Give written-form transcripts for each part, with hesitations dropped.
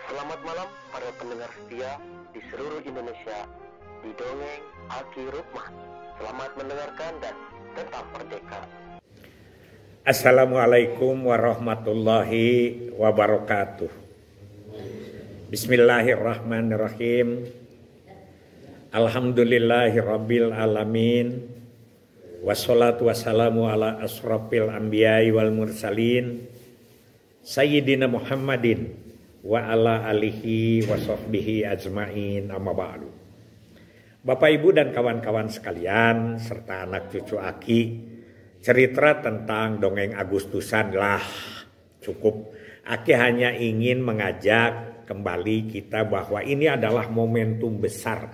Selamat malam para pendengar setia di seluruh Indonesia di Dongeng Aki Rukman. Selamat mendengarkan dan tetap merdeka. Assalamualaikum warahmatullahi wabarakatuh. Bismillahirrahmanirrahim. Alhamdulillahirabbil alamin. Wassalatu wassalamu ala asrofil anbiya'i wal mursalin Sayyidina Muhammadin wa ala alihi wa sahbihi ajma'in, amma ba'du. Bapak Ibu dan kawan-kawan sekalian serta anak cucu Aki, cerita tentang dongeng Agustusan lah cukup. Aki hanya ingin mengajak kembali kita bahwa ini adalah momentum besar.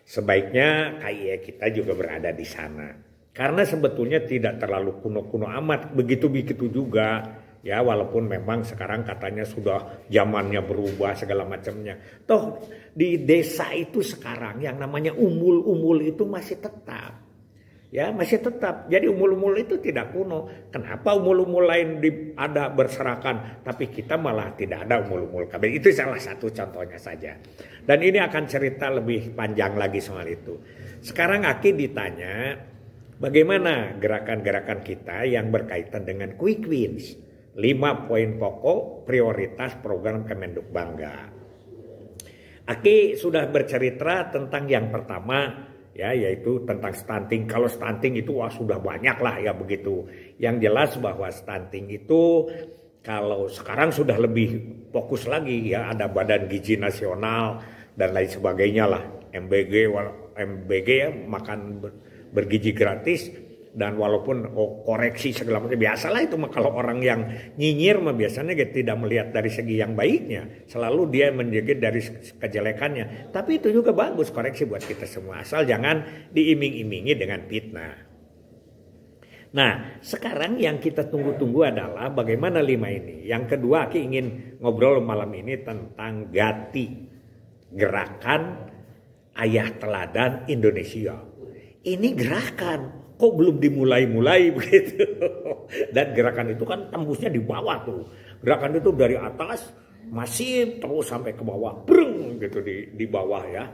Sebaiknya kayak kita juga berada di sana. Karena sebetulnya tidak terlalu kuno-kuno amat, begitu-begitu juga. Ya, walaupun memang sekarang katanya sudah zamannya berubah segala macamnya. Toh di desa itu sekarang yang namanya umul-umul itu masih tetap. Ya, masih tetap. Jadi umul-umul itu tidak kuno. Kenapa umul-umul lain ada berserakan, tapi kita malah tidak ada umul-umul kabeh? Itu salah satu contohnya saja. Dan ini akan cerita lebih panjang lagi soal itu. Sekarang Aki ditanya, bagaimana gerakan-gerakan kita yang berkaitan dengan quick wins? 5 poin pokok prioritas program Kemenduk Bangga. Aki sudah bercerita tentang yang pertama, ya, yaitu tentang stunting. Kalau stunting itu sudah banyak lah ya begitu. Yang jelas bahwa stunting itu kalau sekarang sudah lebih fokus lagi ya, ada Badan Gizi Nasional dan lain sebagainya lah. MBG ya, makan bergizi gratis. Dan walaupun koreksi segala macam, biasalah itu kalau orang yang nyinyir mah biasanya tidak melihat dari segi yang baiknya, selalu dia menjaga dari kejelekannya. Tapi itu juga bagus koreksi buat kita semua, asal jangan diiming-imingi dengan fitnah. Nah, sekarang yang kita tunggu-tunggu adalah bagaimana 5 ini. Yang kedua, Aki ingin ngobrol malam ini tentang GATI, Gerakan Ayah Teladan Indonesia. Ini gerakan kok belum dimulai-mulai begitu. Dan gerakan itu kan tembusnya di bawah tuh. Gerakan itu dari atas masih terus sampai ke bawah, breng gitu di bawah ya.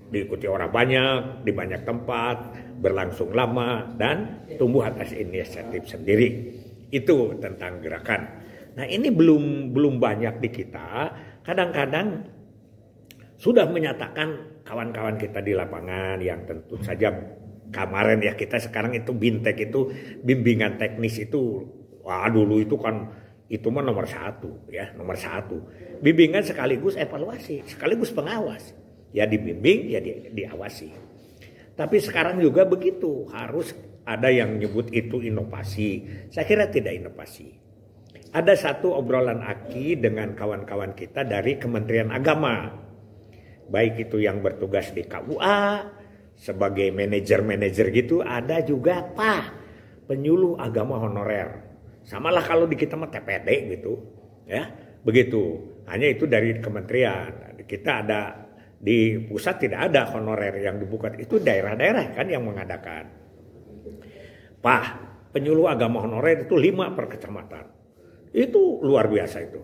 Diikuti orang banyak di banyak tempat, berlangsung lama dan tumbuh atas inisiatif sendiri. Itu tentang gerakan. Nah, ini belum banyak di kita. Kadang-kadang sudah menyatakan kawan-kawan kita di lapangan yang tentu saja kemarin ya, kita sekarang itu BINTEK itu bimbingan teknis itu, dulu itu kan itu mah nomor 1 ya, nomor 1. Bimbingan sekaligus evaluasi, sekaligus pengawas. Ya dibimbing, ya diawasi. Tapi sekarang juga begitu, harus ada yang nyebut itu inovasi. Saya kira tidak inovasi. Ada satu obrolan Aki dengan kawan-kawan kita dari Kementerian Agama. Baik itu yang bertugas di KUA, sebagai manajer gitu, ada juga penyuluh agama honorer. Samalah kalau di kita mah TPD gitu, ya begitu. Hanya itu dari kementerian. Kita ada di pusat tidak ada honorer yang dibuka, itu daerah-daerah kan yang mengadakan. Penyuluh agama honorer itu 5 per kecamatan. Itu luar biasa itu.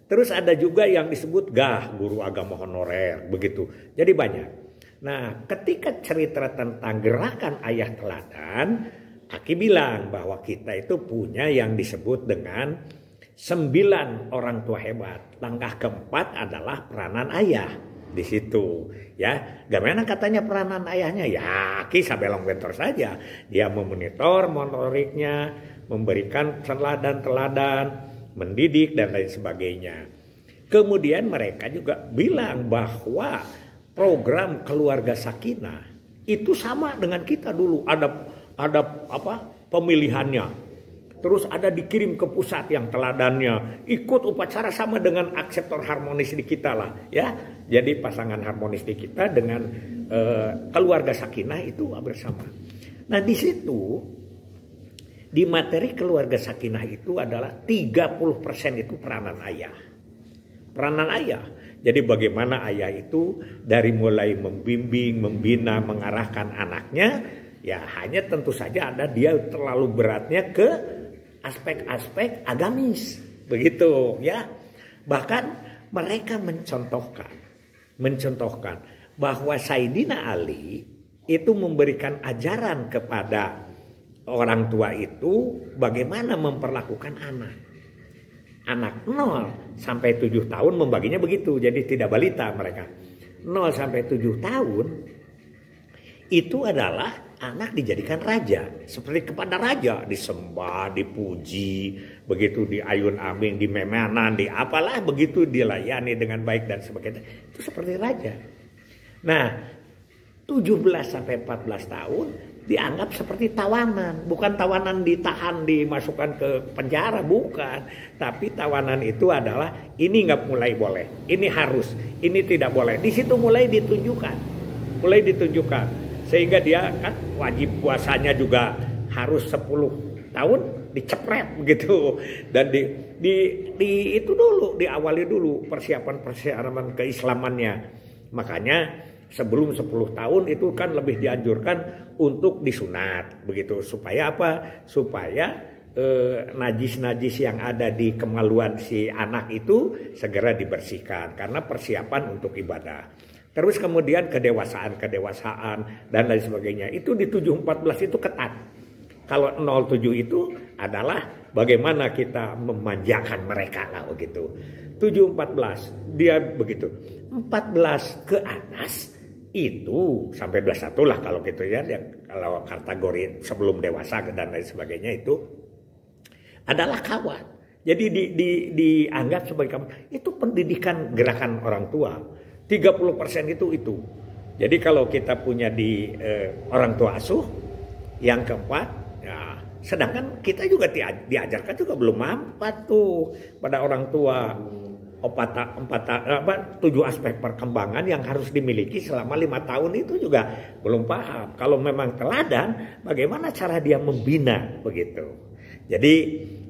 Terus ada juga yang disebut guru agama honorer begitu. Jadi banyak. Nah, ketika cerita tentang gerakan Ayah Teladan, Aki bilang bahwa kita itu punya yang disebut dengan 9 orang tua hebat. Langkah keempat adalah peranan ayah di situ. Ya, gimana katanya peranan ayahnya? Ya, Aki sabelong bentor saja. Dia memonitor motoriknya, memberikan teladan-teladan, mendidik dan lain sebagainya. Kemudian mereka juga bilang bahwa program keluarga sakinah itu sama dengan kita dulu, ada pemilihannya, terus ada dikirim ke pusat yang teladannya, ikut upacara sama dengan akseptor harmonis di kita lah ya. Jadi pasangan harmonis di kita dengan keluarga sakinah itu bersama. Nah, di situ di materi keluarga sakinah itu adalah 30% itu peranan ayah. Peranan ayah. Jadi bagaimana ayah itu dari mulai membimbing, membina, mengarahkan anaknya, ya hanya tentu saja ada dia terlalu beratnya ke aspek-aspek agamis, begitu ya. Bahkan mereka mencontohkan bahwa Sayyidina Ali itu memberikan ajaran kepada orang tua itu bagaimana memperlakukan anak. Anak 0 sampai 7 tahun membaginya begitu, jadi tidak balita mereka. 0 sampai 7 tahun itu adalah anak dijadikan raja, seperti kepada raja, disembah, dipuji, begitu di ayun-ambing, di memanan, di apalah begitu dilayani dengan baik dan sebagainya. Itu seperti raja. Nah, 17 sampai 14 tahun dianggap seperti tawanan, bukan tawanan ditahan dimasukkan ke penjara, bukan, tapi tawanan itu adalah ini nggak mulai boleh, ini harus, ini tidak boleh. Di situ mulai ditunjukkan, sehingga dia kan wajib puasanya juga harus 10 tahun dicepret begitu, dan di itu dulu diawali dulu persiapan keislamannya. Makanya sebelum 10 tahun itu kan lebih dianjurkan untuk disunat begitu, supaya apa? Supaya najis-najis yang ada di kemaluan si anak itu segera dibersihkan karena persiapan untuk ibadah. Terus kemudian kedewasaan dan lain sebagainya itu di 7-14 itu ketat. Kalau 07 itu adalah bagaimana kita memanjakan mereka lah begitu. 7-14 dia begitu. 14 ke atas itu sampai 21 lah kalau gitu ya, kalau kategori sebelum dewasa dan lain sebagainya itu adalah kawan. Jadi dianggap sebagai kawan. Itu pendidikan gerakan orang tua. 30% itu. Jadi kalau kita punya di orang tua asuh yang keempat, ya, sedangkan kita juga diajarkan juga belum mampat tuh pada orang tua. 7 aspek perkembangan yang harus dimiliki selama 5 tahun itu juga belum paham. Kalau memang teladan, bagaimana cara dia membina begitu. Jadi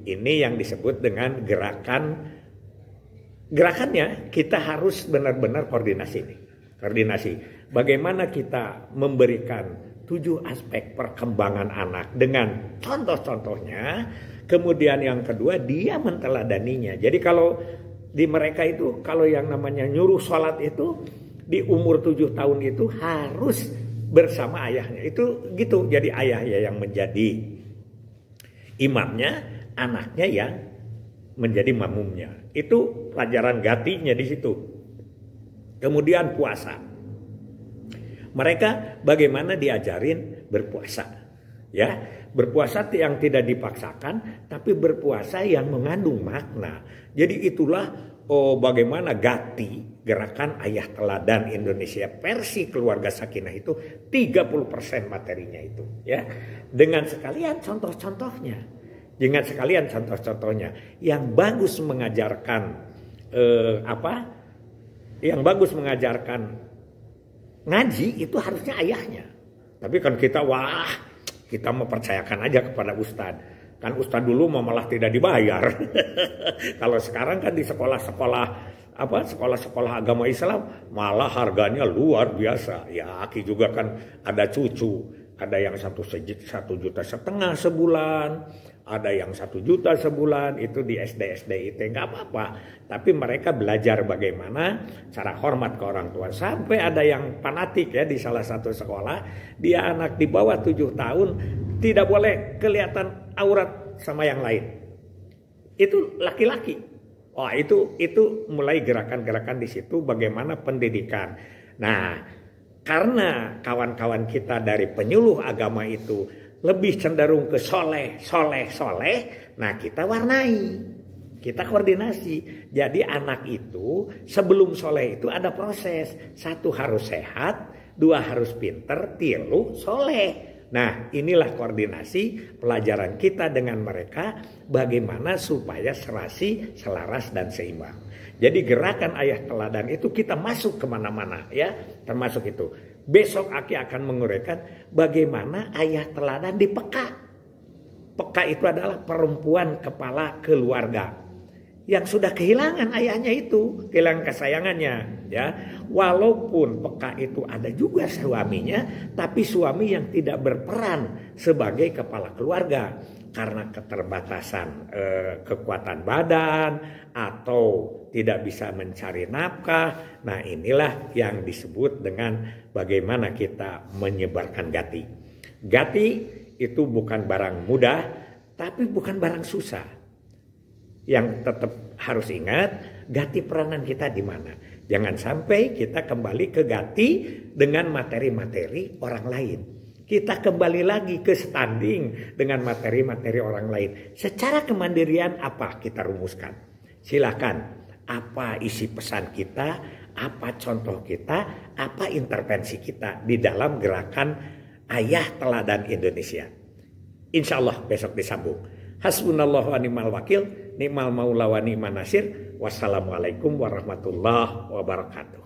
ini yang disebut dengan gerakannya kita harus benar-benar koordinasi. Bagaimana kita memberikan 7 aspek perkembangan anak dengan contoh-contohnya. Kemudian yang kedua dia menteladaninya. Jadi kalau di mereka itu kalau yang namanya nyuruh sholat itu di umur 7 tahun itu harus bersama ayahnya. Itu gitu. Jadi ayahnya yang menjadi imamnya, anaknya yang menjadi makmumnya. Itu pelajaran gatinya di situ. Kemudian puasa. Mereka bagaimana diajarin berpuasa. Ya, berpuasa yang tidak dipaksakan, tapi berpuasa yang mengandung makna. Jadi itulah bagaimana gati gerakan ayah teladan Indonesia versi keluarga Sakinah itu 30% materinya itu, ya. Dengan sekalian contoh-contohnya. Yang bagus mengajarkan Yang bagus mengajarkan ngaji itu harusnya ayahnya. Tapi kan kita kita mempercayakan aja kepada ustadz. Kan ustadz dulu malah tidak dibayar. Kalau sekarang kan di sekolah-sekolah agama Islam malah harganya luar biasa. Ya, Aki juga kan ada cucu, ada yang 1,5 juta sebulan, ada yang 1 juta sebulan, itu di SD nggak apa-apa. Tapi mereka belajar bagaimana cara hormat ke orang tua. Sampai ada yang fanatik ya di salah satu sekolah, dia anak di bawah 7 tahun tidak boleh kelihatan aurat sama yang lain. Itu laki-laki. Wah, itu mulai gerakan-gerakan di situ bagaimana pendidikan. Nah, karena kawan-kawan kita dari penyuluh agama itu lebih cenderung ke soleh. Nah, kita warnai, kita koordinasi. Jadi anak itu sebelum soleh itu ada proses. 1 harus sehat, 2 harus pinter, 3 soleh. Nah, inilah koordinasi pelajaran kita dengan mereka bagaimana supaya serasi, selaras, dan seimbang. Jadi gerakan ayah teladan itu kita masuk kemana-mana ya, termasuk itu. Besok Aki akan menguraikan bagaimana ayah teladan di Peka. Peka itu adalah perempuan kepala keluarga yang sudah kehilangan ayahnya itu, kehilangan kesayangannya, ya. Walaupun peka itu ada juga suaminya, tapi suami yang tidak berperan sebagai kepala keluarga karena keterbatasan kekuatan badan atau tidak bisa mencari nafkah. Nah, inilah yang disebut dengan bagaimana kita menyebarkan gati. Gati itu bukan barang mudah, tapi bukan barang susah. Yang tetap harus ingat, gati peranan kita di mana. Jangan sampai kita kembali ke gati dengan materi-materi orang lain. Kita kembali lagi ke standing dengan materi-materi orang lain. Secara kemandirian apa kita rumuskan? Silakan. Apa isi pesan kita? Apa contoh kita? Apa intervensi kita di dalam gerakan Ayah Teladan Indonesia? Insya Allah besok disambung. Hasbunallahu wa ni'mal wakil, ni'mal maula wa ni'man nasir. Wassalamualaikum warahmatullahi wabarakatuh.